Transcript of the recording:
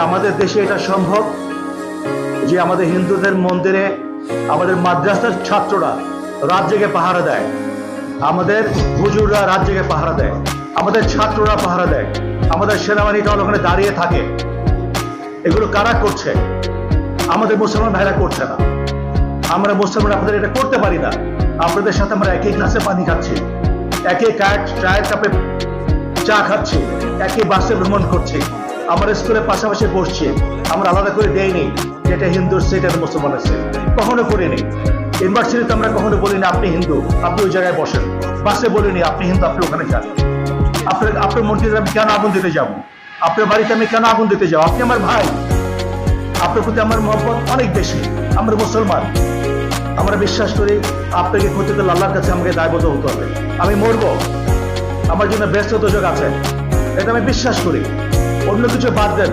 আমাদের দেশে এটা সম্ভব যে আমাদের হিন্দুদের মন্দিরে আমাদের মাদ্রাসার ছাত্ররা রাত জেগে পাহারা দেয়, আমাদের হুজুররা রাত জেগে পাহারা দেয়, আমাদের ছাত্ররা পাহারা দেয়, আমাদের সেনাবাহিনীটা ওখানে দাঁড়িয়ে থাকে। এগুলো কারা করছে? আমাদের মুসলমান ভাইরা করছে না। আমরা মুসলমান আপনাদের এটা করতে পারি না। আপনাদের সাথে আমরা একই গ্লাসে পানি খাচ্ছি, একই চায়ের কাপে চা খাচ্ছি, একই বাসে ভ্রমণ করছি, আমরা স্কুলের পাশাপাশি বসছি। আমরা আলাদা করে দেইনি যেটা হিন্দুর সেট আর মুসলমানের সেট, কখনো করিনি। ইউনিভার্সিটিতে আমরা কখনো বলিনি আপনি হিন্দু, আপনি ওই জায়গায় বসেন। বাসে বলিনি আপনি হিন্দু, আপনি ওখানে যান। আপনার মন্দিরে আমি কেন আগুন দিতে যাব? আপনার বাড়িতে আমি কেন আগুন দিতে যাব? আপনি আমার ভাই, আপনার প্রতি আমার মহব্বত অনেক বেশি। আমরা মুসলমান, আমরা বিশ্বাস করি আপনাকে ক্ষতি করলে আল্লাহর কাছে আমাকে দায়বদ্ধ হতে হবে। আমি মরবো, আমার জন্য ব্যস্ত সুযোগ আছে, এটা আমি বিশ্বাস করি। অন্য কিছু বাদ দেন।